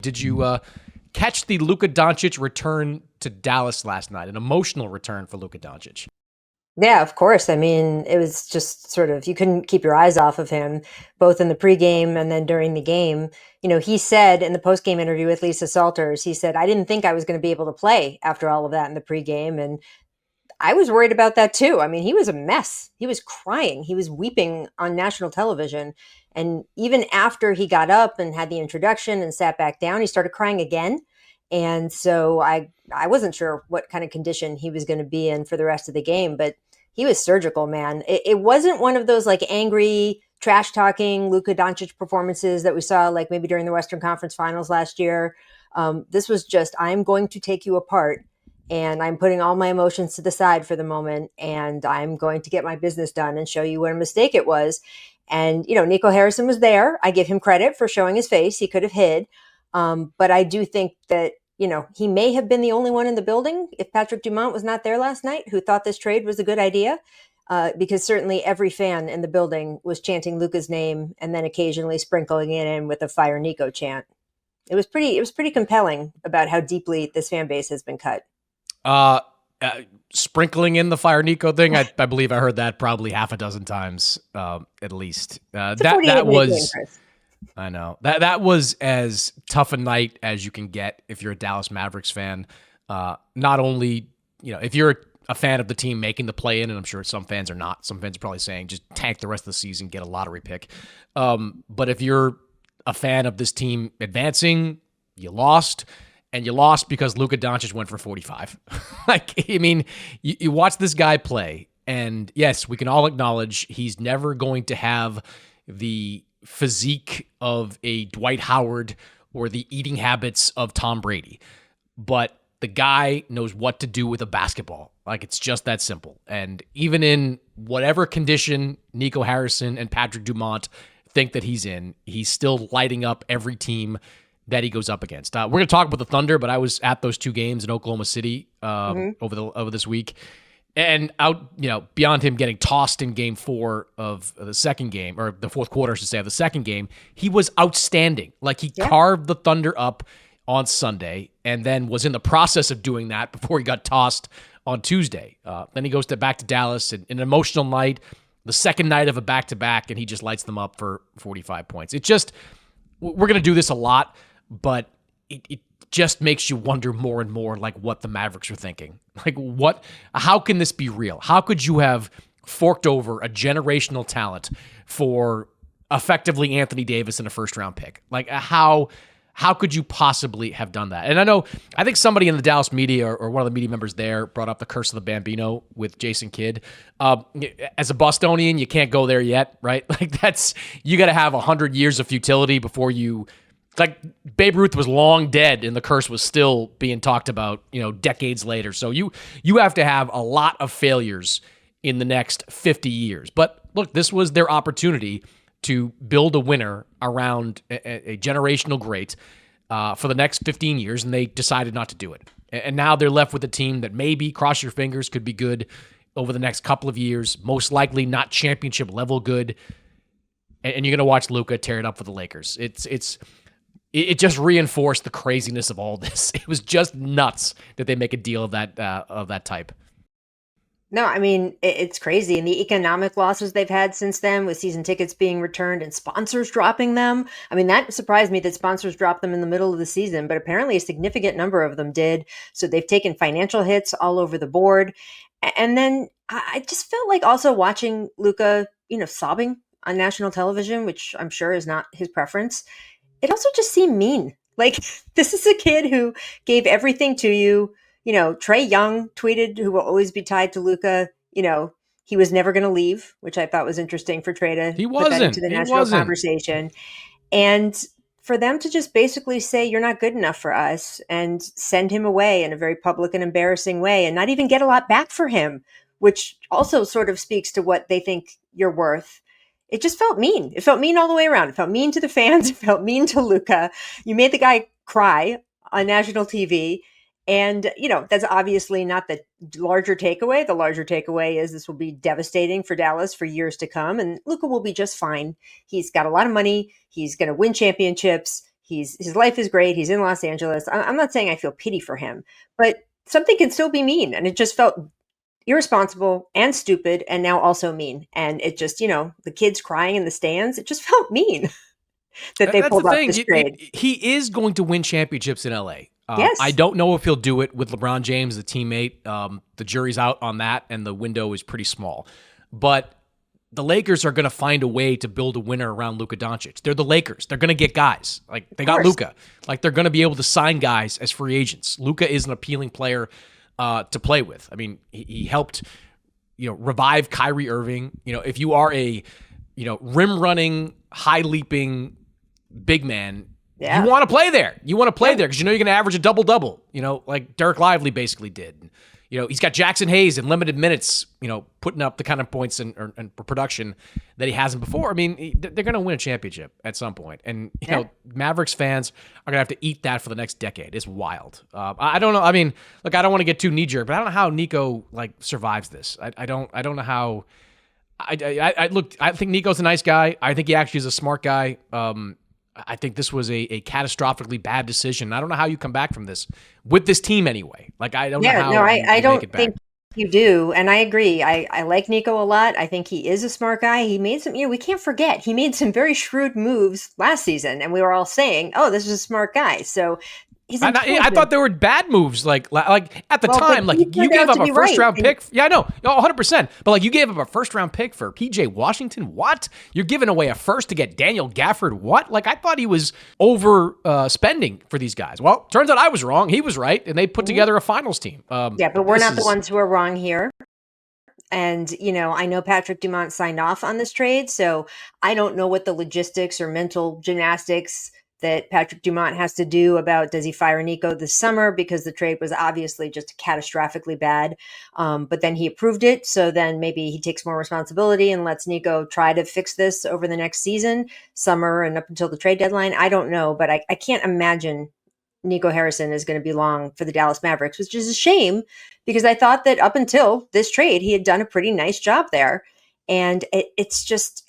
Did you catch the Luka Doncic return to Dallas last night? An emotional return for Luka Doncic. Yeah, of course. I mean, it was just sort of, you couldn't keep your eyes off of him, both in the pregame and then during the game. He said in the postgame interview with Lisa Salters, he said, I didn't think I was going to be able to play after all of that in the pregame. And I was worried about that too. I mean, he was a mess. He was crying. He was weeping on national television. And even after he got up and had the introduction and sat back down, he started crying again. And so I wasn't sure what kind of condition he was going to be in for the rest of the game, but he was surgical, man. It wasn't one of those like angry, trash talking Luka Doncic performances that we saw like maybe during the Western Conference Finals last year. This was just, I'm going to take you apart and I'm putting all my emotions to the side for the moment, and I'm going to get my business done and show you what a mistake it was. And, Nico Harrison was there. I give him credit for showing his face. He could have hid. But I do think that, he may have been the only one in the building, if Patrick Dumont was not there last night, who thought this trade was a good idea. Because certainly every fan in the building was chanting Luka's name and then occasionally sprinkling it in with a Fire Nico chant. It was pretty compelling about how deeply this fan base has been cut. Sprinkling in the Fire Nico thing, I believe I heard that probably half a dozen times, at least. That was, I know that was as tough a night as you can get if you're a Dallas Mavericks fan. Not only, if you're a fan of the team making the play-in, and I'm sure some fans are not. Some fans are probably saying just tank the rest of the season, get a lottery pick. But if you're a fan of this team advancing, you lost. And you lost because Luka Doncic went for 45. You watch this guy play, and yes, we can all acknowledge he's never going to have the physique of a Dwight Howard or the eating habits of Tom Brady. But the guy knows what to do with a basketball. It's just that simple. And even in whatever condition Nico Harrison and Patrick Dumont think that he's in, he's still lighting up every team that he goes up against. We're going to talk about the Thunder, but I was at those two games in Oklahoma City over this week, and beyond him getting tossed in Game 4 of the second game, or the fourth quarter, I should say, of the second game, he was outstanding. He carved the Thunder up on Sunday, and then was in the process of doing that before he got tossed on Tuesday. Then he goes back to Dallas, and an emotional night, the second night of a back-to-back, and he just lights them up for 45 points. We're going to do this a lot, but it just makes you wonder more and more what the Mavericks are thinking. How can this be real? How could you have forked over a generational talent for effectively Anthony Davis in a first-round pick? How could you possibly have done that? And I think somebody in the Dallas media or one of the media members there brought up the curse of the Bambino with Jason Kidd. As a Bostonian, you can't go there yet, right? You got to have 100 years of futility before you. Babe Ruth was long dead and the curse was still being talked about, decades later. So you have to have a lot of failures in the next 50 years. But look, this was their opportunity to build a winner around a generational great for the next 15 years, and they decided not to do it. And now they're left with a team that maybe, cross your fingers, could be good over the next couple of years, most likely not championship level good. And you're going to watch Luka tear it up for the Lakers. It just reinforced the craziness of all this. It was just nuts that they make a deal of that type. No, I mean, it's crazy. And the economic losses they've had since then, with season tickets being returned and sponsors dropping them. I mean, that surprised me that sponsors dropped them in the middle of the season, but apparently a significant number of them did. So they've taken financial hits all over the board. And then I just felt like also watching Luka, sobbing on national television, which I'm sure is not his preference. It also just seemed mean. This is a kid who gave everything to you. Trae Young tweeted, who will always be tied to Luka, he was never going to leave, which I thought was interesting for Trae to put that into the national conversation. And for them to just basically say, you're not good enough for us, and send him away in a very public and embarrassing way, and not even get a lot back for him, which also sort of speaks to what they think you're worth. It just felt mean. It felt mean all the way around. It felt mean to the fans. It felt mean to Luka. You made the guy cry on national TV. And, that's obviously not the larger takeaway. The larger takeaway is this will be devastating for Dallas for years to come. And Luka will be just fine. He's got a lot of money. He's going to win championships. His life is great. He's in Los Angeles. I'm not saying I feel pity for him, but something can still be mean. And it just felt irresponsible and stupid and now also mean. And it just, the kids crying in the stands, it just felt mean that they pulled off this trade. He is going to win championships in LA. Yes. I don't know if he'll do it with LeBron James, the teammate. The jury's out on that, and the window is pretty small. But the Lakers are going to find a way to build a winner around Luka Doncic. They're the Lakers. They're going to get guys. Like, they got Luka. Like, they're going to be able to sign guys as free agents. Luka is an appealing player to play with. I mean, he helped, revive Kyrie Irving. If you are a, rim running, high leaping big man, you want to play there. You want to play there because you're going to average a double-double, like Derek Lively basically did. He's got Jackson Hayes in limited minutes, putting up the kind of points and production that he hasn't before. I mean, they're going to win a championship at some point. And, Mavericks fans are going to have to eat that for the next decade. It's wild. I don't know. I mean, look, I don't want to get too knee-jerk, but I don't know how Nico, survives this. I don't know how. I think Nico's a nice guy. I think he actually is a smart guy. I think this was a catastrophically bad decision. I don't know how you come back from this with this team anyway. I don't know how. I don't think you do. And I agree. I like Nico a lot. I think he is a smart guy. He made some, we can't forget, he made some very shrewd moves last season. And we were all saying, oh, this is a smart guy. So I thought there were bad moves, like at the time, you gave up a first round pick. Yeah, I know, 100%. But you gave up a first round pick for PJ Washington. What? You're giving away a first to get Daniel Gafford. What? I thought he was over spending for these guys. Well, turns out I was wrong. He was right, and they put together a finals team. But we're not the ones who are wrong here. And, I know Patrick Dumont signed off on this trade, so I don't know what the logistics or mental gymnastics that Patrick Dumont has to do about does he fire Nico this summer, because the trade was obviously just catastrophically bad. But then he approved it. So then maybe he takes more responsibility and lets Nico try to fix this over the next season, summer and up until the trade deadline. I don't know, but I can't imagine Nico Harrison is going to be long for the Dallas Mavericks, which is a shame because I thought that up until this trade, he had done a pretty nice job there. And it's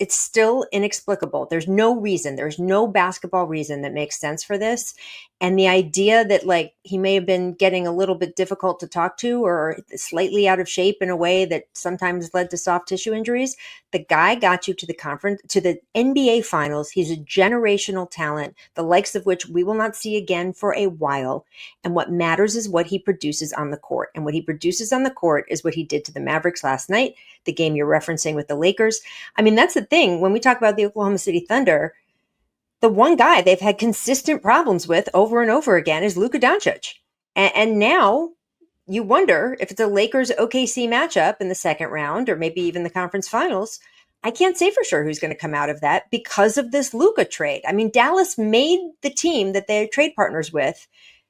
still inexplicable. There's no reason. There's no basketball reason that makes sense for this. And the idea that he may have been getting a little bit difficult to talk to or slightly out of shape in a way that sometimes led to soft tissue injuries. The guy got you to the NBA finals. He's a generational talent, the likes of which we will not see again for a while. And what matters is what he produces on the court. And what he produces on the court is what he did to the Mavericks last night, the game you're referencing with the Lakers. I mean, that's the thing. When we talk about the Oklahoma City Thunder, the one guy they've had consistent problems with over and over again is Luka Doncic. And now you wonder if it's a Lakers OKC matchup in the second round or maybe even the conference finals. I can't say for sure who's going to come out of that because of this Luka trade. I mean, Dallas made the team that they're trade partners with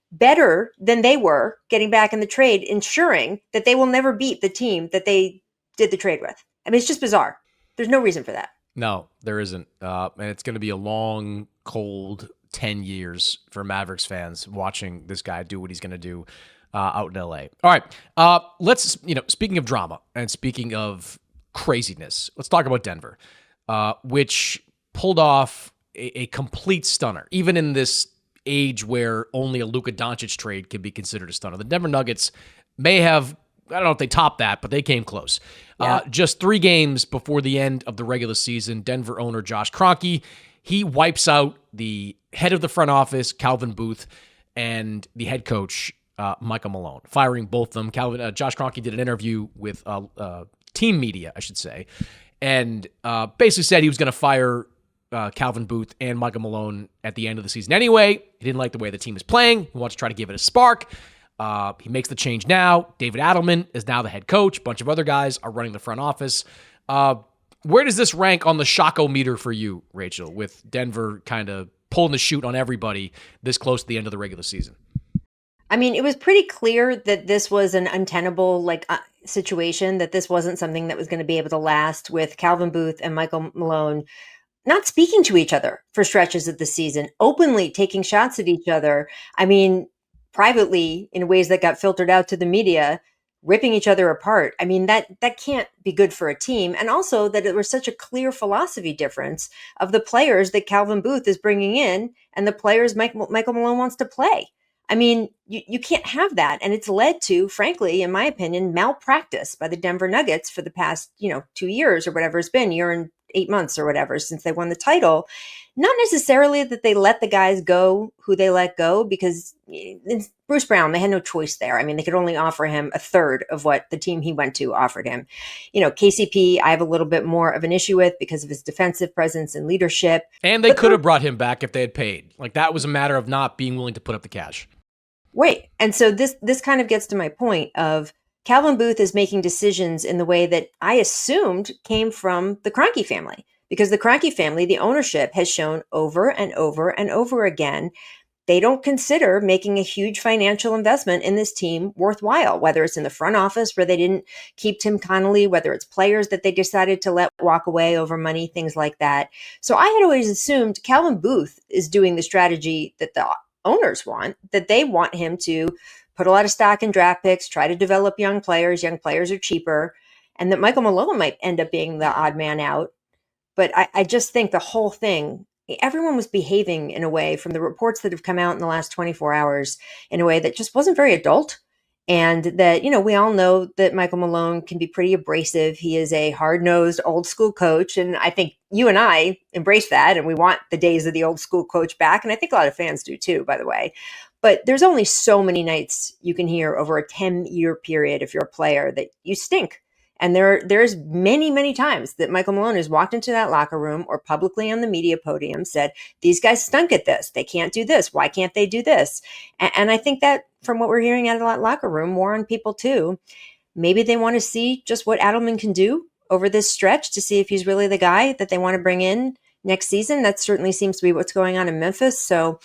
better than they were getting back in the trade, ensuring that they will never beat the team that they did the trade with. I mean, it's just bizarre. There's no reason for that. No, there isn't. And it's going to be a long, cold 10 years for Mavericks fans watching this guy do what he's going to do out in LA. All right. Let's, speaking of drama and speaking of craziness, let's talk about Denver, which pulled off a complete stunner, even in this age where only a Luka Doncic trade can be considered a stunner. The Denver Nuggets may have, I don't know if they topped that, but they came close. Yeah. Just 3 games before the end of the regular season, Denver owner Josh Kroenke, he wipes out the head of the front office, Calvin Booth, and the head coach, Michael Malone, firing both of them. Josh Kroenke did an interview with team media, I should say, and basically said he was going to fire Calvin Booth and Michael Malone at the end of the season anyway. He didn't like the way the team is playing. He wants to try to give it a spark. He makes the change now. David Adelman is now the head coach. A bunch of other guys are running the front office. Where does this rank on the shockometer for you, Rachel, with Denver kind of pulling the chute on everybody this close to the end of the regular season? I mean, it was pretty clear that this was an untenable situation, that this wasn't something that was going to be able to last with Calvin Booth and Michael Malone not speaking to each other for stretches of the season, openly taking shots at each other. I mean, privately in ways that got filtered out to the media, ripping each other apart. I mean, that can't be good for a team. And also that it was such a clear philosophy difference of the players that Calvin Booth is bringing in and the players Michael Malone wants to play. I mean, you can't have that. And it's led to, frankly, in my opinion, malpractice by the Denver Nuggets for the past, 2 years or whatever it's been, year and 8 months or whatever, since they won the title. Not necessarily that they let the guys go who they let go, because Bruce Brown, they had no choice there. I mean, they could only offer him a third of what the team he went to offered him. KCP, I have a little bit more of an issue with because of his defensive presence and leadership. And they could have brought him back if they had paid. Like, that was a matter of not being willing to put up the cash. Wait. And so this kind of gets to my point of Calvin Booth is making decisions in the way that I assumed came from the Kroenke family, because the Kroenke family, the ownership, has shown over and over and over again, they don't consider making a huge financial investment in this team worthwhile, whether it's in the front office where they didn't keep Tim Connolly, whether it's players that they decided to let walk away over money, things like that. So I had always assumed Calvin Booth is doing the strategy that the owners want, that they want him to put a lot of stock in draft picks, try to develop young players. Young players are cheaper, and that Michael Malone might end up being the odd man out. But I just think the whole thing, everyone was behaving in a way, from the reports that have come out in the last 24 hours, in a way that just wasn't very adult. And that, we all know that Michael Malone can be pretty abrasive. He is a hard-nosed, old-school coach. And I think you and I embrace that. And we want the days of the old-school coach back. And I think a lot of fans do too, by the way. But there's only so many nights you can hear over a 10-year period, if you're a player, that you stink. And there's many, many times that Michael Malone has walked into that locker room or publicly on the media podium said, these guys stunk at this. They can't do this. Why can't they do this? And I think that from what we're hearing out of that locker room, more on people too, maybe they want to see just what Adelman can do over this stretch to see if he's really the guy that they want to bring in next season. That certainly seems to be what's going on in Memphis. So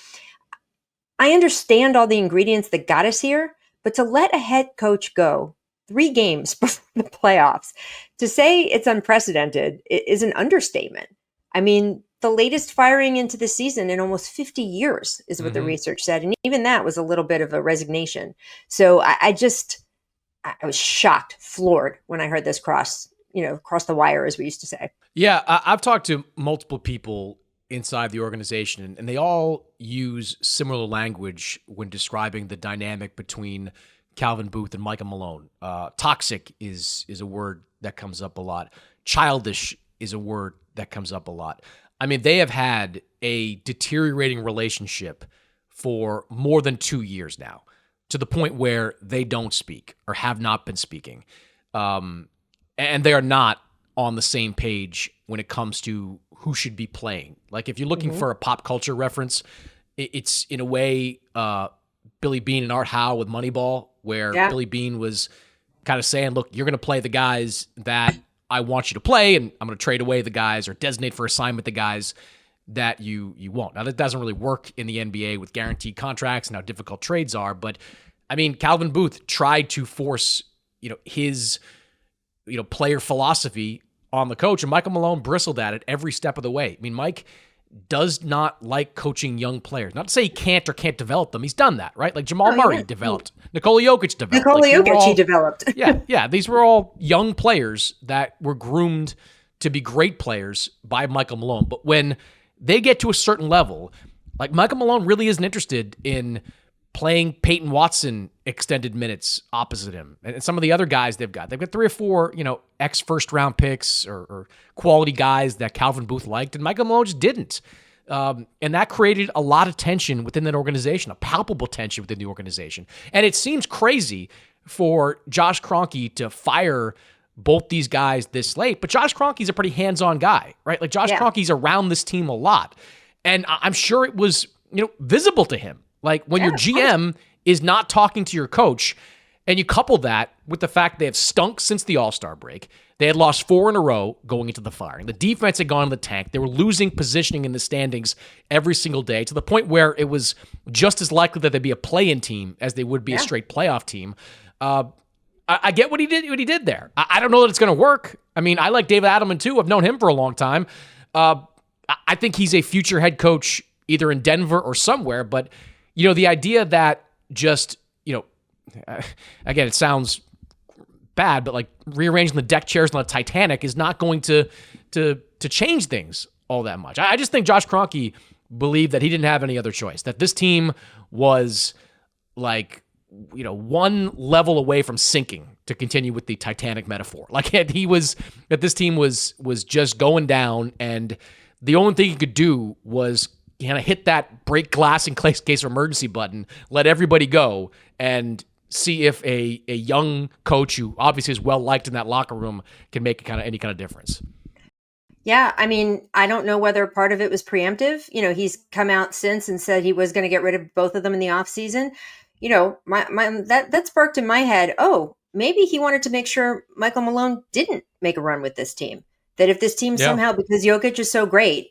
I understand all the ingredients that got us here, but to let a head coach go 3 games before the playoffs, to say it's unprecedented is an understatement. I mean, the latest firing into the season in almost 50 years is what the research said. And even that was a little bit of a resignation. So I was shocked, floored when I heard this cross the wire, as we used to say. Yeah, I've talked to multiple people inside the organization, and they all use similar language when describing the dynamic between Calvin Booth and Michael Malone. Toxic is a word that comes up a lot. Childish is a word that comes up a lot. I mean, they have had a deteriorating relationship for more than 2 years now, to the point where they don't speak or have not been speaking. And they are not on the same page when it comes to who should be playing. Like, if you're looking for a pop culture reference, it's in a way Billy Beane and Art Howe with Moneyball, where Billy Beane was kind of saying, look, you're going to play the guys that I want you to play, and I'm going to trade away the guys or designate for assignment the guys that you won't. Now, that doesn't really work in the NBA with guaranteed contracts and how difficult trades are, but I mean, Calvin Booth tried to force, his, player philosophy on the coach, and Michael Malone bristled at it every step of the way. I mean, Mike does not like coaching young players. Not to say he can't develop them. He's done that, right? Like Jamal Murray developed. Nikola Jokic developed. He developed. Yeah. These were all young players that were groomed to be great players by Michael Malone. But when they get to a certain level, like Michael Malone really isn't interested in playing Peyton Watson extended minutes opposite him. And some of the other guys they've got 3 or 4, ex first round picks or quality guys that Calvin Booth liked, and Michael Malone just didn't. And that created a lot of tension within that organization, a palpable tension within the organization. And it seems crazy for Josh Kroenke to fire both these guys this late, but Josh Kroenke's a pretty hands-on guy, right? Like Josh Kroenke's around this team a lot. And I'm sure it was, visible to him. Like when your GM is not talking to your coach, and you couple that with the fact they have stunk since the All-Star break. They had lost 4 in a row going into the firing. The defense had gone in the tank. They were losing positioning in the standings every single day, to the point where it was just as likely that they'd be a play-in team as they would be a straight playoff team. I get what he did there. I don't know that it's going to work. I mean, I like David Adelman too. I've known him for a long time. I think he's a future head coach either in Denver or somewhere, but the idea that just, again, it sounds bad, but like rearranging the deck chairs on the Titanic is not going to change things all that much. I just think Josh Kroenke believed that he didn't have any other choice, that this team was like, one level away from sinking, to continue with the Titanic metaphor. Like that this team was just going down, and the only thing he could do was kind of hit that break glass in case of emergency button, let everybody go, and see if a young coach who obviously is well liked in that locker room can make any kind of difference. Yeah, I mean, I don't know whether part of it was preemptive. He's come out since and said he was going to get rid of both of them in the offseason. That sparked in my head, maybe he wanted to make sure Michael Malone didn't make a run with this team. That if this team somehow, because Jokic is so great,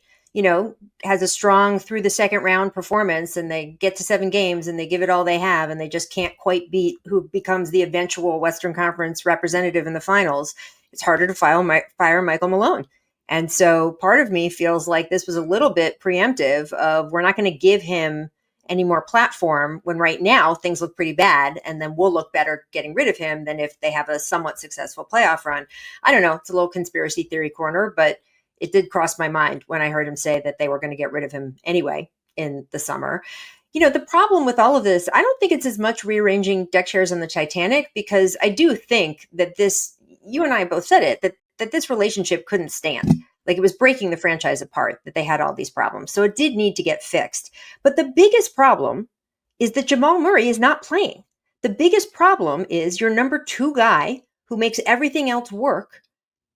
has a strong through the second round performance, and they get to 7 games and they give it all they have, and they just can't quite beat who becomes the eventual Western Conference representative in the finals, it's harder to fire Michael Malone. And so part of me feels like this was a little bit preemptive of, we're not going to give him any more platform when right now things look pretty bad, and then we'll look better getting rid of him than if they have a somewhat successful playoff run. I don't know. It's a little conspiracy theory corner, but it did cross my mind when I heard him say that they were going to get rid of him anyway in the summer. The problem with all of this, I don't think it's as much rearranging deck chairs on the Titanic, because I do think that this, you and I both said it, that this relationship couldn't stand. Like, it was breaking the franchise apart, that they had all these problems. So it did need to get fixed. But the biggest problem is that Jamal Murray is not playing. The biggest problem is your number 2 guy, who makes everything else work,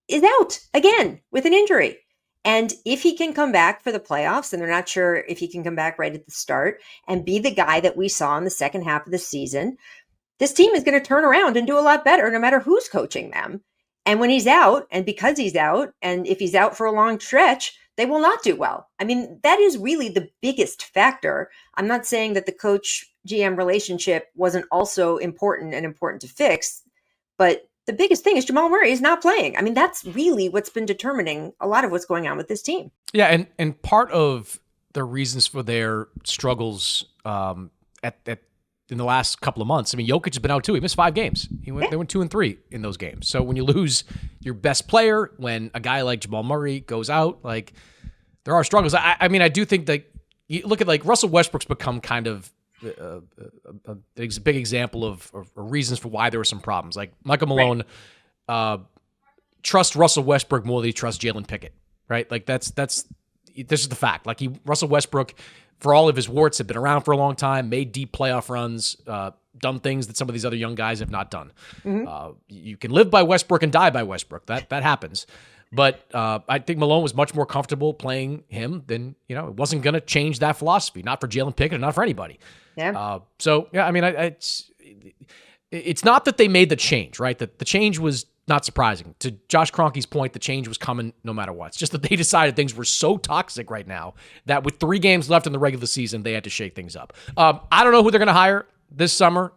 is out again with an injury. And if he can come back for the playoffs, and they're not sure if he can come back right at the start and be the guy that we saw in the second half of the season, this team is going to turn around and do a lot better no matter who's coaching them. And when he's out, and because he's out, and if he's out for a long stretch, they will not do well. I mean, that is really the biggest factor. I'm not saying that the coach-GM relationship wasn't also important to fix, but the biggest thing is Jamal Murray is not playing. I mean, that's really what's been determining a lot of what's going on with this team. Yeah, and part of the reasons for their struggles in the last couple of months, I mean, Jokic has been out too. He missed 5 games. They went 2-3 in those games. So when you lose your best player, when a guy like Jamal Murray goes out, like, there are struggles. I mean, I do think that you look at, like, Russell Westbrook's become kind of a big example of reasons for why there were some problems. Like, Michael Malone trusts Russell Westbrook more than he trusts Jalen Pickett, right? Like, this is the fact. Like, Russell Westbrook, for all of his warts, had been around for a long time, made deep playoff runs, done things that some of these other young guys have not done. Mm-hmm. You can live by Westbrook and die by Westbrook. That happens. But I think Malone was much more comfortable playing him than, it wasn't going to change that philosophy, not for Jalen Pickett and not for anybody. Yeah. I mean, it's not that they made the change, right? That the change was not surprising. To Josh Kroenke's point, the change was coming no matter what. It's just that they decided things were so toxic right now that with 3 games left in the regular season, they had to shake things up. I don't know who they're going to hire this summer.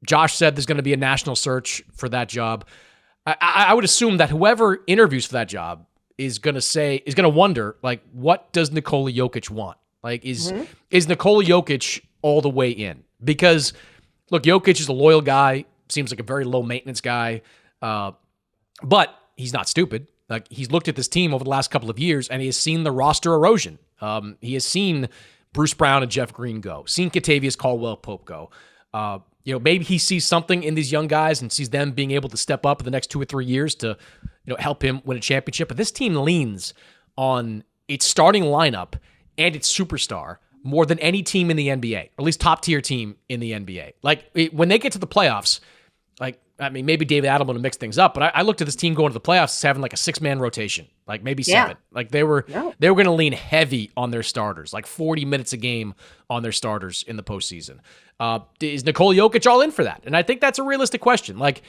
Josh said there's going to be a national search for that job. I would assume that whoever interviews for that job is going to wonder, like, what does Nikola Jokic want? Like, is Nikola Jokic all the way in? Because, look, Jokic is a loyal guy, seems like a very low-maintenance guy, but he's not stupid. Like, he's looked at this team over the last couple of years, and he has seen the roster erosion. He has seen Bruce Brown and Jeff Green go, seen Kentavious Caldwell-Pope go. Maybe he sees something in these young guys and sees them being able to step up in the next 2 or 3 years to, help him win a championship. But this team leans on its starting lineup and its superstar more than any team in the NBA, or at least top-tier team in the NBA. Like, when they get to the playoffs, maybe David Adelman will mix things up, but I looked at this team going to the playoffs as having like a 6-man rotation, like maybe 7. Like, they were going to lean heavy on their starters, like 40 minutes a game on their starters in the postseason. Is Nikola Jokic all in for that? And I think that's a realistic question. Like,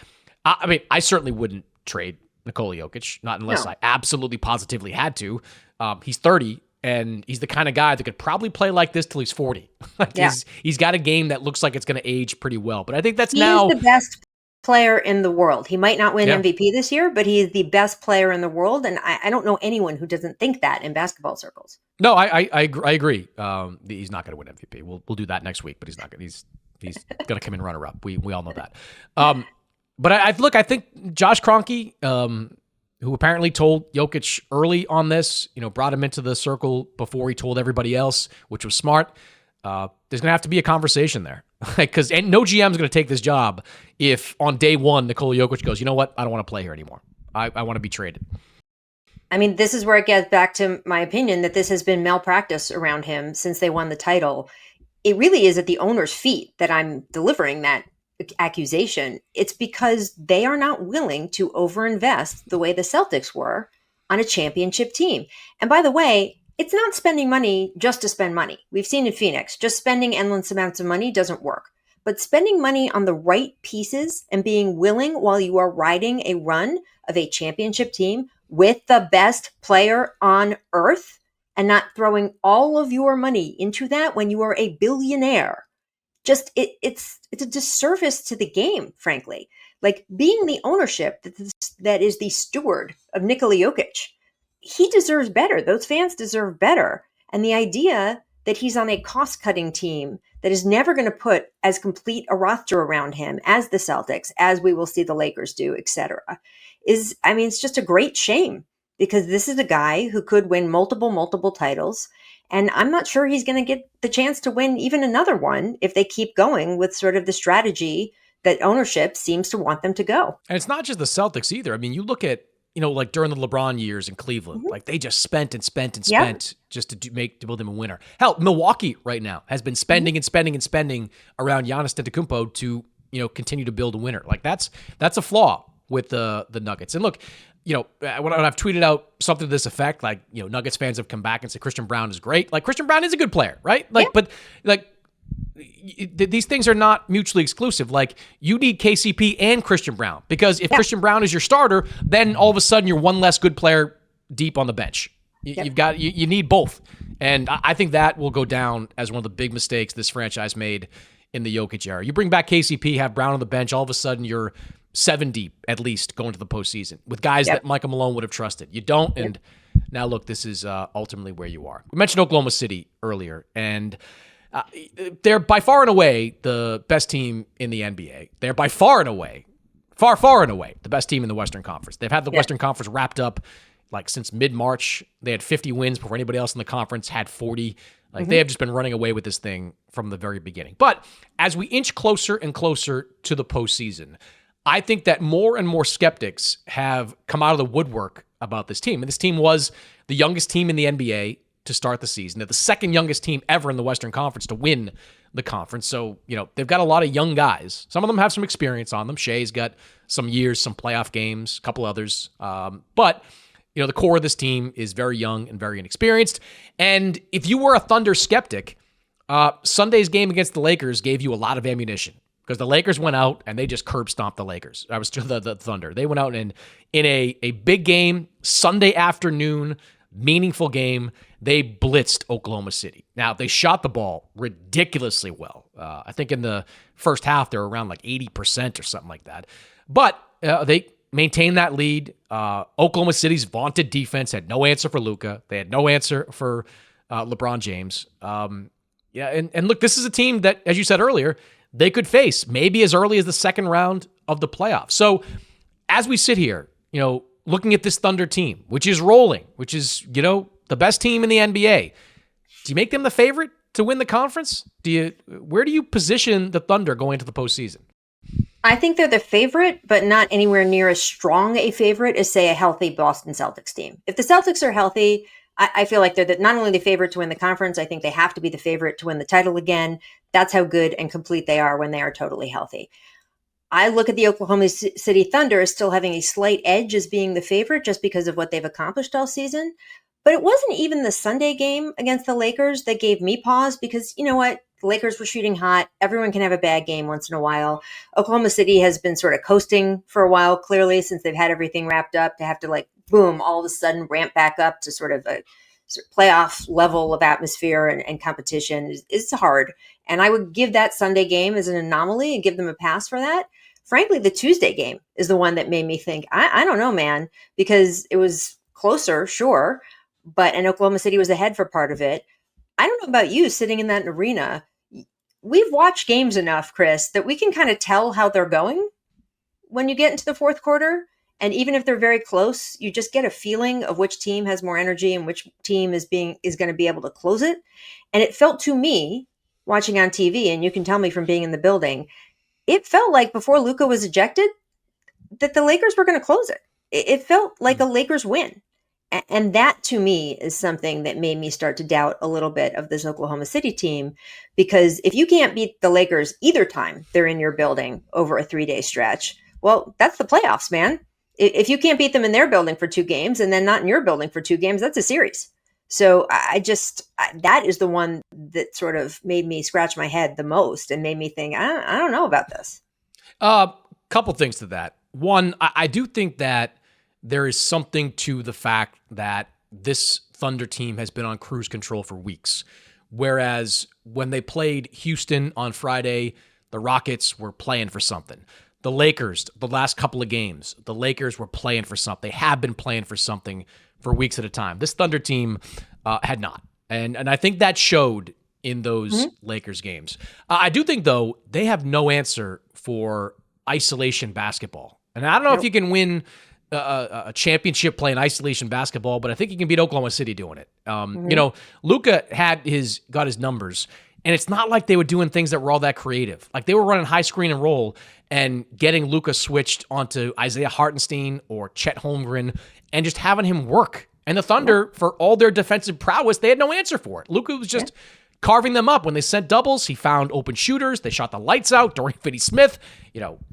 I certainly wouldn't trade Nikola Jokic, not unless I absolutely positively had to. He's 30. And he's the kind of guy that could probably play like this till he's 40. He's got a game that looks like it's going to age pretty well. But I think he's the best player in the world. He might not win MVP this year, but he is the best player in the world. And I don't know anyone who doesn't think that in basketball circles. No, I agree. He's not going to win MVP. We'll do that next week, but he's not going. He's going to come in runner-up. We all know that. But I think Josh Kroenke, who apparently told Jokic early on this, brought him into the circle before he told everybody else, which was smart. There's going to have to be a conversation there. Because no GM is going to take this job if on day one, Nikola Jokic goes, you know what? I don't want to play here anymore. I want to be traded. I mean, this is where it gets back to my opinion that this has been malpractice around him since they won the title. It really is at the owner's feet that I'm delivering that accusation. It's because they are not willing to overinvest the way the Celtics were on a championship team. And by the way, it's not spending money just to spend money. We've seen in Phoenix, just spending endless amounts of money doesn't work. But spending money on the right pieces and being willing while you are riding a run of a championship team with the best player on earth and not throwing all of your money into that when you are a billionaire. Just it's a disservice to the game, frankly. Like being the ownership that is the steward of Nikola Jokic, he deserves better. Those fans deserve better. And the idea that he's on a cost-cutting team that is never going to put as complete a roster around him as the Celtics, as we will see the Lakers do, et cetera, it's just a great shame because this is a guy who could win multiple titles. And I'm not sure he's going to get the chance to win even another one if they keep going with sort of the strategy that ownership seems to want them to go. And it's not just the Celtics either. I mean, you look at, like during the LeBron years in Cleveland, like they just spent just to build him a winner. Hell, Milwaukee right now has been spending and spending around Giannis Antetokounmpo to, continue to build a winner. Like that's a flaw with the Nuggets. And look, when I've tweeted out something to this effect, like, Nuggets fans have come back and said Christian Brown is great. Like Christian Brown is a good player, right? But these things are not mutually exclusive. Like you need KCP and Christian Brown because if Christian Brown is your starter, then all of a sudden you're one less good player deep on the bench. You need both. And I think that will go down as one of the big mistakes this franchise made in the Jokic era. You bring back KCP, have Brown on the bench, all of a sudden you're 7 deep at least going to the postseason with guys that Michael Malone would have trusted. You don't. And now look, this is ultimately where you are. We mentioned Oklahoma City earlier, and they're by far and away the best team in the NBA. They're by far and away, the best team in the Western Conference. They've had the Western Conference wrapped up like since mid-March. They had 50 wins before anybody else in the conference had 40. Like they have just been running away with this thing from the very beginning. But as we inch closer and closer to the postseason, I think that more and more skeptics have come out of the woodwork about this team. And this team was the youngest team in the NBA to start the season. They're the second youngest team ever in the Western Conference to win the conference. So, they've got a lot of young guys. Some of them have some experience on them. Shea's got some years, some playoff games, a couple others. But the core of this team is very young and very inexperienced. And if you were a Thunder skeptic, Sunday's game against the Lakers gave you a lot of ammunition. Because the Lakers went out and they just curb stomped the Lakers. I was the Thunder. They went out in a big game, Sunday afternoon, meaningful game. They blitzed Oklahoma City. Now, they shot the ball ridiculously well. I think in the first half, they were around like 80% or something like that. But they maintained that lead. Oklahoma City's vaunted defense had no answer for Luka. They had no answer for LeBron James. And look, this is a team that, as you said earlier, they could face maybe as early as the second round of the playoffs. So as we sit here, looking at this Thunder team, which is rolling, which is, the best team in the NBA, do you make them the favorite to win the conference? Where do you position the Thunder going into the postseason? I think they're the favorite, but not anywhere near as strong a favorite as, say, a healthy Boston Celtics team. If the Celtics are healthy, I feel like they're not only the favorite to win the conference, I think they have to be the favorite to win the title again. That's how good and complete they are when they are totally healthy. I look at the Oklahoma City Thunder as still having a slight edge as being the favorite just because of what they've accomplished all season. But it wasn't even the Sunday game against the Lakers that gave me pause because, you know what? The Lakers were shooting hot. Everyone can have a bad game once in a while. Oklahoma City has been sort of coasting for a while, clearly, since they've had everything wrapped up. To have to boom, all of a sudden ramp back up to sort of a playoff level of atmosphere and competition is hard. And I would give that Sunday game as an anomaly and give them a pass for that. Frankly, the Tuesday game is the one that made me think, I don't know, man, because it was closer, sure, and Oklahoma City was ahead for part of it. I don't know about you sitting in that arena. We've watched games enough, Chris, that we can kind of tell how they're going. when you get into the fourth quarter. And even if they're very close, you just get a feeling of which team has more energy and which team is going to be able to close it. And it felt to me, watching on TV, and you can tell me from being in the building, it felt like before Luka was ejected that the Lakers were going to close it. It felt like a Lakers win. And that to me is something that made me start to doubt a little bit of this Oklahoma City team, because if you can't beat the Lakers either time they're in your building over a 3-day stretch, well, that's the playoffs, man. If you can't beat them in their building for 2 games and then not in your building for 2 games, that's a series. So that is the one that sort of made me scratch my head the most and made me think, I don't know about this. Couple things to that. One, I do think that there is something to the fact that this Thunder team has been on cruise control for weeks. Whereas when they played Houston on Friday, the Rockets were playing for something. The Lakers, the last couple of games, the Lakers were playing for something. They have been playing for something for weeks at a time. This Thunder team had not. And I think that showed in those Lakers games. I do think, though, they have no answer for isolation basketball. And I don't know if you can win a championship playing isolation basketball, but I think you can beat Oklahoma City doing it. You know, Luka got his numbers, and it's not like they were doing things that were all that creative. Like they were running high screen and roll and getting Luka switched onto Isaiah Hartenstein or Chet Holmgren and just having him work. And the Thunder, for all their defensive prowess, they had no answer for it. Luka was just carving them up. When they sent doubles, he found open shooters. They shot the lights out. Dorian Finney-Smith,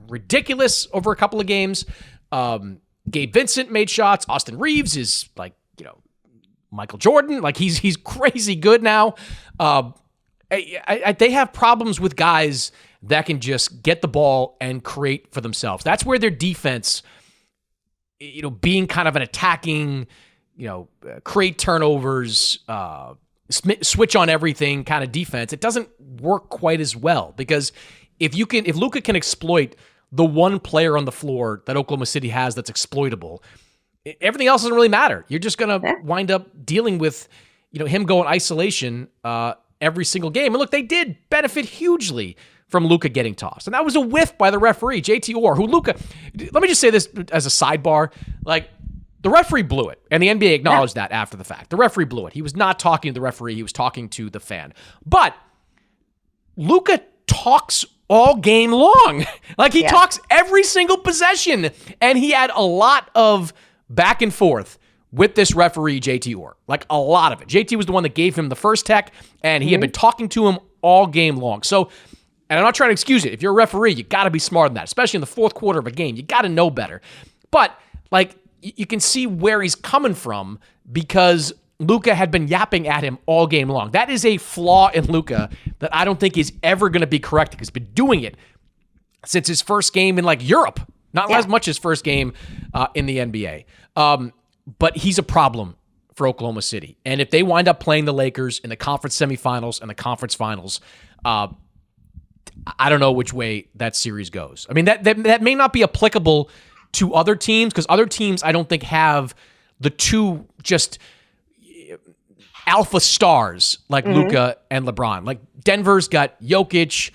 ridiculous over a couple of games. Gabe Vincent made shots. Austin Reeves is like, Michael Jordan. Like he's crazy good now. They have problems with guys that can just get the ball and create for themselves. That's where their defense, being kind of an attacking, create turnovers, switch on everything kind of defense, it doesn't work quite as well, because if Luka can exploit the one player on the floor that Oklahoma City has that's exploitable, everything else doesn't really matter. You're just going to wind up dealing with, him going isolation every single game. And look, they did benefit hugely from Luka getting tossed. And that was a whiff by the referee, JT Orr, who Luka, let me just say this as a sidebar, like the referee blew it. And the NBA acknowledged that after the fact. The referee blew it. He was not talking to the referee. He was talking to the fan. But Luka talks all game long. Like he talks every single possession. And he had a lot of back and forth with this referee, JT Orr. Like a lot of it. JT was the one that gave him the first tech, and he had been talking to him all game long. So, and I'm not trying to excuse it. If you're a referee, you got to be smarter than that, especially in the fourth quarter of a game. You got to know better. But like you can see where he's coming from, because Luka had been yapping at him all game long. That is a flaw in Luka that I don't think is ever going to be corrected. He's been doing it since his first game in like Europe, not as much his first game in the NBA. But he's a problem for Oklahoma City. And if they wind up playing the Lakers in the conference semifinals and the conference finals, I don't know which way that series goes. I mean, that may not be applicable to other teams, because other teams I don't think have the two just alpha stars like Luka and LeBron. Like Denver's got Jokic,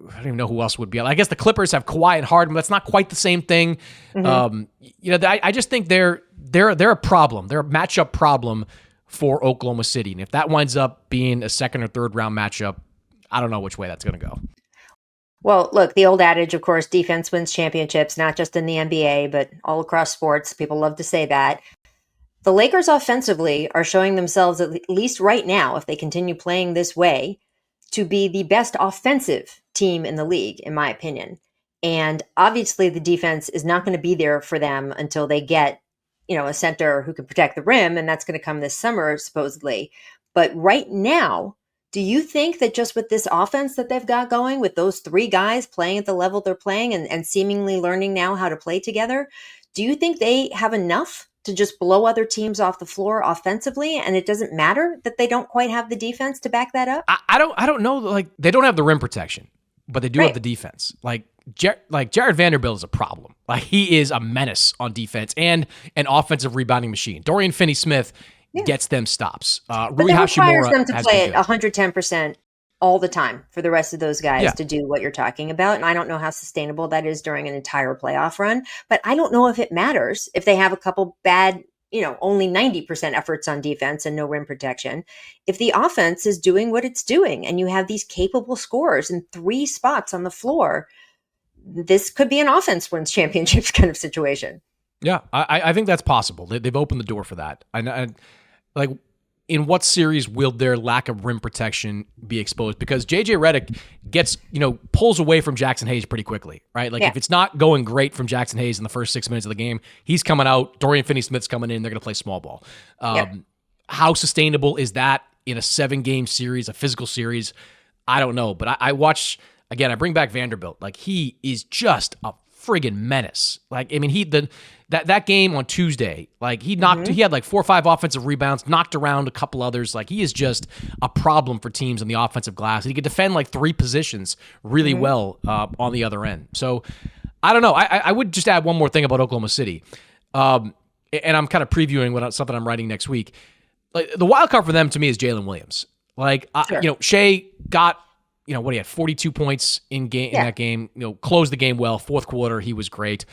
I don't even know who else would be. I guess the Clippers have Kawhi and Harden, but that's not quite the same thing. I just think they're a problem. They're a matchup problem for Oklahoma City. And if that winds up being a second or third round matchup, I don't know which way that's going to go. Well, look, the old adage, of course, defense wins championships, not just in the NBA, but all across sports. People love to say that. The Lakers offensively are showing themselves, at least right now, if they continue playing this way, to be the best offensive team in the league, in my opinion. And obviously the defense is not going to be there for them until they get, a center who can protect the rim. And that's going to come this summer, supposedly. But right now, do you think that just with this offense that they've got going, with those 3 guys playing at the level they're playing and seemingly learning now how to play together, do you think they have enough to just blow other teams off the floor offensively, and it doesn't matter that they don't quite have the defense to back that up? I don't know. Like they don't have the rim protection, but they do have the defense. Like Jared Vanderbilt is a problem. Like he is a menace on defense and an offensive rebounding machine. Dorian Finney-Smith gets them stops. But that requires them to play at 110%. all the time for the rest of those guys Yeah. to do what you're talking about. And I don't know how sustainable that is during an entire playoff run, but I don't know if it matters if they have a couple bad, only 90% efforts on defense and no rim protection. If the offense is doing what it's doing and you have these capable scorers in 3 spots on the floor, this could be an offense wins championships kind of situation. Yeah, I think that's possible. They've opened the door for that. And like, in what series will their lack of rim protection be exposed? Because JJ Redick gets, pulls away from Jackson Hayes pretty quickly, right? Like if it's not going great from Jackson Hayes in the first 6 minutes of the game, he's coming out. Dorian Finney-Smith's coming in. They're going to play small ball. How sustainable is that in a 7-game series, a physical series? I don't know. But I watch, again, I bring back Vanderbilt. Like, he is just a friggin' menace. Like, I mean, that game on Tuesday, like, he had like 4 or 5 offensive rebounds, knocked around a couple others. Like, he is just a problem for teams on the offensive glass. He could defend like 3 positions really well on the other end. So I don't know. I would just add one more thing about Oklahoma City. And I'm kind of previewing something I'm writing next week. Like, the wild card for them to me is Jalen Williams. Like, Shea got, what he had 42 points in that game, closed the game well. Fourth quarter, he was great.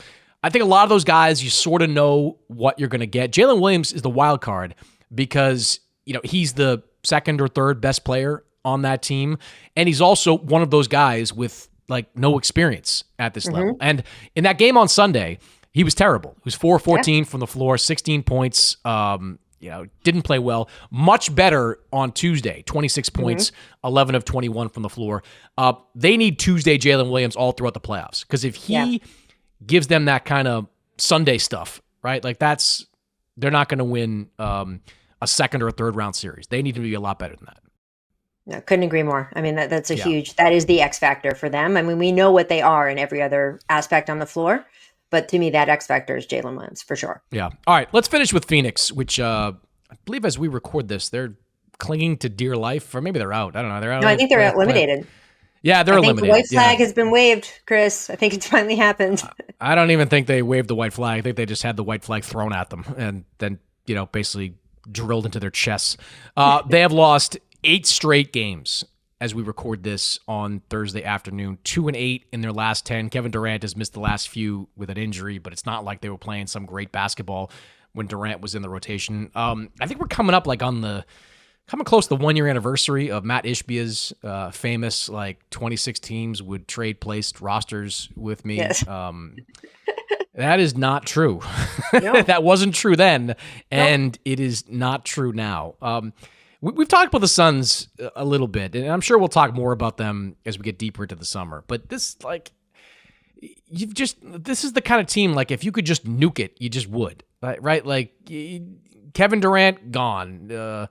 I think a lot of those guys, you sort of know what you're going to get. Jalen Williams is the wild card because, he's the second or third best player on that team. And he's also one of those guys with like no experience at this level. And in that game on Sunday, he was terrible. He was 4-14 from the floor, 16 points, didn't play well. Much better on Tuesday, 26 points, 11 of 21 from the floor. They need Tuesday Jalen Williams all throughout the playoffs because if he gives them that kind of Sunday stuff, right? Like, they're not going to win a second or a third round series. They need to be a lot better than that. No, couldn't agree more. I mean, that's a huge, that is the X factor for them. I mean, we know what they are in every other aspect on the floor. But to me, that X factor is Jalen Williams for sure. Yeah. All right. Let's finish with Phoenix, which I believe as we record this, they're clinging to dear life, or maybe they're out. I don't know. They're out. No, I think they're eliminated. Yeah, they're eliminated. The white flag has been waved, Chris. I think it's finally happened. I don't even think they waved the white flag. I think they just had the white flag thrown at them and then, basically drilled into their chests. They have lost 8 straight games as we record this on Thursday afternoon, 2-8 in their last 10. Kevin Durant has missed the last few with an injury, but it's not like they were playing some great basketball when Durant was in the rotation. I think we're coming close to the 1-year anniversary of Matt Ishbia's famous, 26 teams would trade placed rosters with me. Yes. That is not true. No. That wasn't true then, and it is not true now. We've talked about the Suns a little bit, and I'm sure we'll talk more about them as we get deeper into the summer. But this, this is the kind of team, if you could just nuke it, you just would, right? Like, Kevin Durant, gone.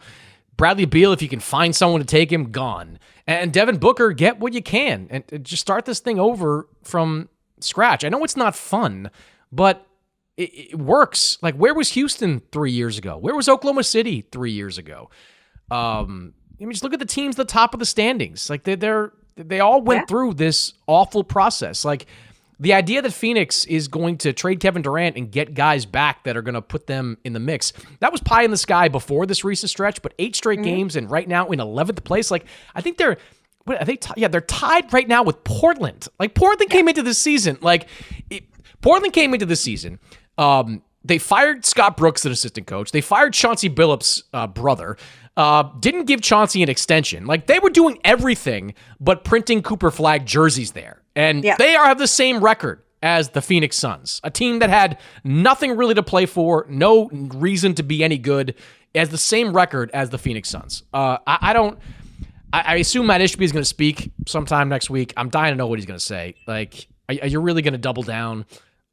Bradley Beal, if you can find someone to take him, gone. And Devin Booker, get what you can, and just start this thing over from scratch. I know it's not fun, but it works. Like, where was Houston 3 years ago? Where was Oklahoma City 3 years ago? Just look at the teams at the top of the standings. Like, they all went through this awful process. Like, the idea that Phoenix is going to trade Kevin Durant and get guys back that are going to put them in the mix, that was pie in the sky before this recent stretch, but 8 straight games and right now in 11th place. Like, I think they're tied right now with Portland. Like, Portland came into this season. They fired Scott Brooks, an assistant coach. They fired Chauncey Billups' brother. Didn't give Chauncey an extension. Like, they were doing everything but printing Cooper Flag jerseys there. And they have the same record as the Phoenix Suns, a team that had nothing really to play for, no reason to be any good, as the same record as the Phoenix Suns. I assume Matt Ishbia is going to speak sometime next week. I'm dying to know what he's going to say. Like, are you really going to double down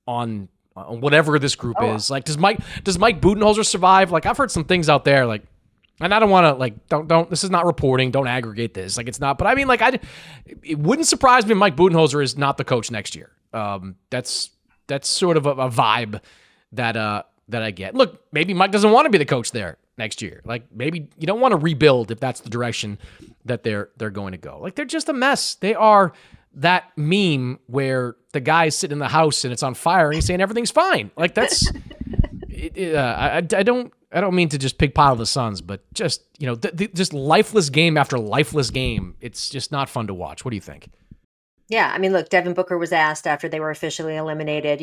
on whatever this group is? Like, does Mike Budenholzer survive? Like, I've heard some things out there, like, and I don't want to, don't, this is not reporting. Don't aggregate this. Like, it's not, but I mean, it wouldn't surprise me if Mike Budenholzer is not the coach next year. That's sort of a vibe that I get. Look, maybe Mike doesn't want to be the coach there next year. Like, maybe you don't want to rebuild if that's the direction that they're going to go. Like, they're just a mess. They are that meme where the guy's sitting in the house and it's on fire and he's saying everything's fine. Like, that's, I I don't mean to just pigpile the Suns, but just, just lifeless game after lifeless game. It's just not fun to watch. What do you think? Yeah. I mean, look, Devin Booker was asked after they were officially eliminated,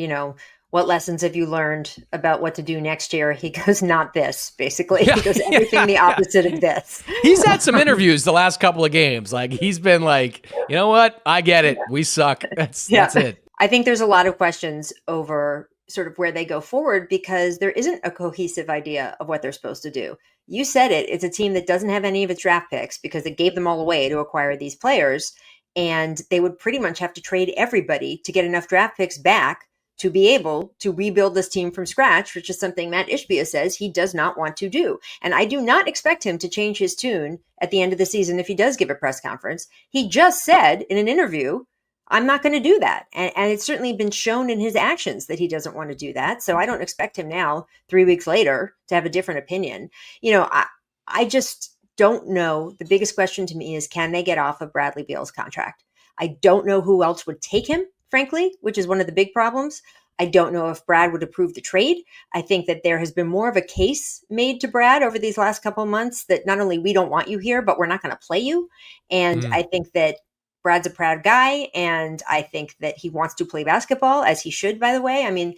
what lessons have you learned about what to do next year? He goes, not this, basically. Yeah, he goes, everything the opposite of this. He's had some interviews the last couple of games. Like, he's been like, you know what? I get it. We suck. That's it. I think there's a lot of questions over sort of where they go forward because there isn't a cohesive idea of what they're supposed to do. You said it. It's a team that doesn't have any of its draft picks because it gave them all away to acquire these players. And they would pretty much have to trade everybody to get enough draft picks back to be able to rebuild this team from scratch, which is something Matt Ishbia says he does not want to do. And I do not expect him to change his tune at the end of the season if he does give a press conference. He just said in an interview, I'm not going to do that. And it's certainly been shown in his actions that he doesn't want to do that. So I don't expect him now, 3 weeks later, to have a different opinion. I just don't know. The biggest question to me is, can they get off of Bradley Beal's contract? I don't know who else would take him, frankly, which is one of the big problems. I don't know if Brad would approve the trade. I think that there has been more of a case made to Brad over these last couple of months that not only we don't want you here, but we're not going to play you. And I think that Brad's a proud guy, and I think that he wants to play basketball, as he should, by the way. I mean,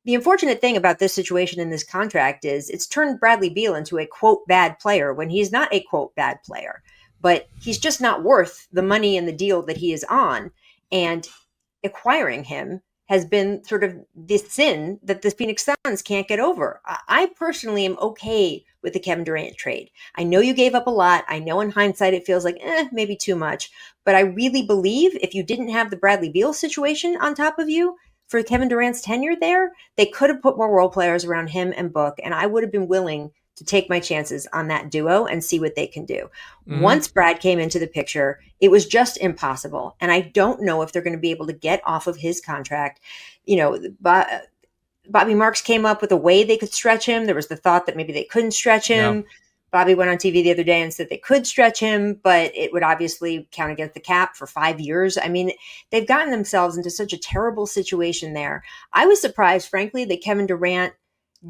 the unfortunate thing about this situation in this contract is it's turned Bradley Beal into a, quote, bad player when he's not a, quote, bad player. But he's just not worth the money and the deal that he is on. And acquiring him has been sort of the sin that the Phoenix Suns can't get over. I personally am okay with the Kevin Durant trade. I know you gave up a lot. I know in hindsight it feels like, maybe too much. But I really believe if you didn't have the Bradley Beal situation on top of you for Kevin Durant's tenure there, they could have put more role players around him and Book, and I would have been willing to take my chances on that duo and see what they can do. Mm-hmm. Once Brad came into the picture, it was just impossible. And I don't know if they're going to be able to get off of his contract. Bobby Marks came up with a way they could stretch him. There was the thought that maybe they couldn't stretch him. No. Bobby went on TV the other day and said they could stretch him, but it would obviously count against the cap for 5 years. I mean, they've gotten themselves into such a terrible situation there. I was surprised, frankly, that Kevin Durant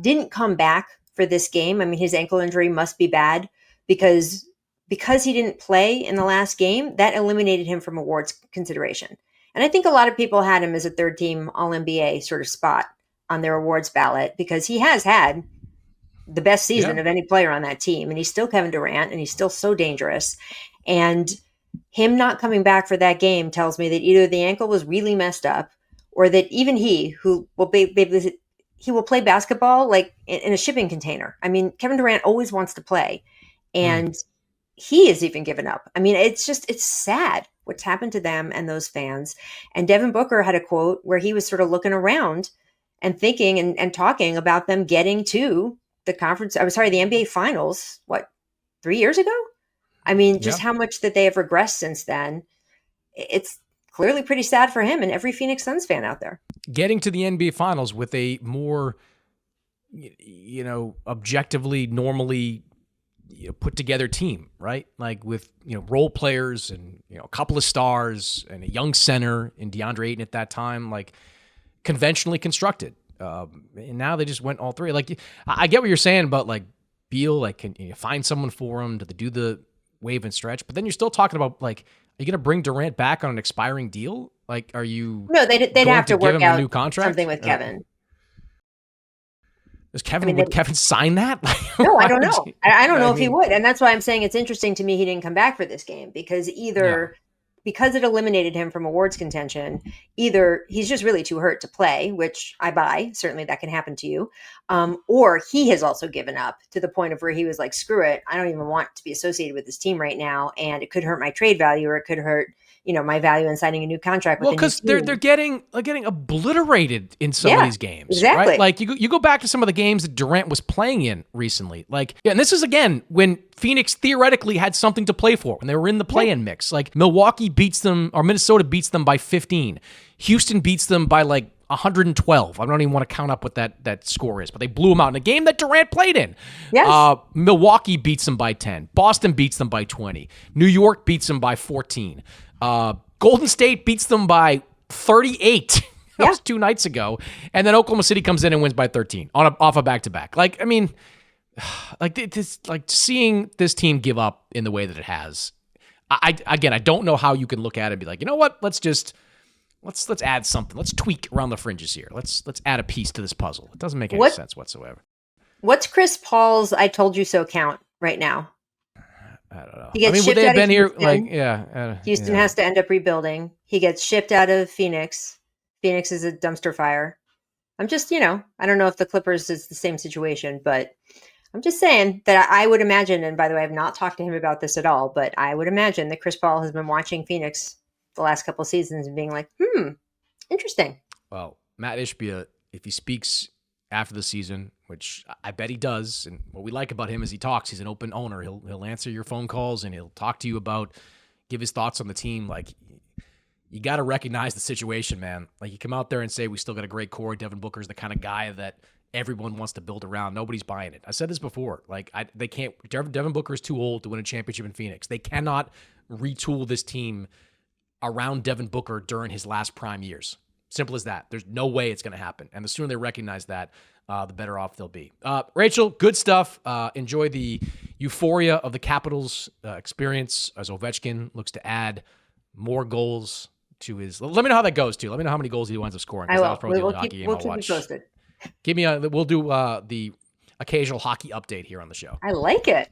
didn't come back for this game. I mean, his ankle injury must be bad because he didn't play in the last game, that eliminated him from awards consideration. And I think a lot of people had him as a third team All-NBA sort of spot on their awards ballot because he has had the best season of any player on that team. And he's still Kevin Durant and he's still so dangerous. And him not coming back for that game tells me that either the ankle was really messed up or that even he will play basketball like in a shipping container. I mean, Kevin Durant always wants to play and he has even given up. I mean, it's sad what's happened to them and those fans. And Devin Booker had a quote where he was sort of looking around and thinking and talking about them getting to the NBA finals, 3 years ago? I mean, just how much that they have regressed since then. It's clearly pretty sad for him and every Phoenix Suns fan out there. Getting to the NBA finals with a more, objectively, normally put together team, right? Like with, role players and, a couple of stars and a young center in DeAndre Ayton at that time, like conventionally constructed. And now they just went all three. Like, I get what you're saying about like Beal, like can you find someone for him? Do they do the wave and stretch? But then you're still talking about like, are you going to bring Durant back on an expiring deal? Like, are you? No, they'd have to work out a new contract? Something with Kevin. Would Kevin sign that? No, I don't know. I don't know if he would. And that's why I'm saying it's interesting to me he didn't come back for this game because because it eliminated him from awards contention, either he's just really too hurt to play, which I buy. Certainly that can happen to you. Or he has also given up to the point of where he was like, screw it. I don't even want to be associated with this team right now. And it could hurt my trade value or it could hurt, my value in signing a new contract. Well, because they're getting obliterated in some of these games. Exactly. Right? Like you go back to some of the games that Durant was playing in recently. Like, and this is again when Phoenix theoretically had something to play for when they were in the play-in mix. Like Milwaukee beats them or Minnesota beats them by 15. Houston beats them by like 112. I don't even want to count up what that score is, but they blew them out in a game that Durant played in. Yes. Milwaukee beats them by 10. Boston beats them by 20. New York beats them by 14. Golden State beats them by 38. That was 2 nights ago. And then Oklahoma City comes in and wins by 13 off a back-to-back. Like, I mean, seeing this team give up in the way that it has. I don't know how you can look at it and be like, you know what? Let's add something. Let's tweak around the fringes here. Let's add a piece to this puzzle. It doesn't make any sense whatsoever. What's Chris Paul's "I told you so" count right now? I don't know. He gets shipped out of Houston. Houston yeah. has to end up rebuilding. He gets shipped out of Phoenix. Phoenix is a dumpster fire. I'm just, I don't know if the Clippers is the same situation, but I'm just saying that I would imagine, and by the way, I've not talked to him about this at all, but I would imagine that Chris Paul has been watching Phoenix the last couple of seasons and being like, interesting. Well, Matt Ishbia, if he speaks after the season, which I bet he does, and what we like about him is he talks. He's an open owner. He'll answer your phone calls and he'll talk to you give his thoughts on the team. Like, you got to recognize the situation, man. Like, you come out there and say, we still got a great core. Devin Booker's the kind of guy that everyone wants to build around. Nobody's buying it. I said this before. Like, they can't. Devin Booker is too old to win a championship in Phoenix. They cannot retool this team around Devin Booker during his last prime years. Simple as that. There's no way it's going to happen. And the sooner they recognize that, the better off they'll be. Rachel, good stuff. Enjoy the euphoria of the Capitals experience as Ovechkin looks to add more goals to his. Let me know how that goes too. Let me know how many goals he winds up scoring. I will. That was probably the only hockey game I'll watch. Posted. We'll do the occasional hockey update here on the show. I like it.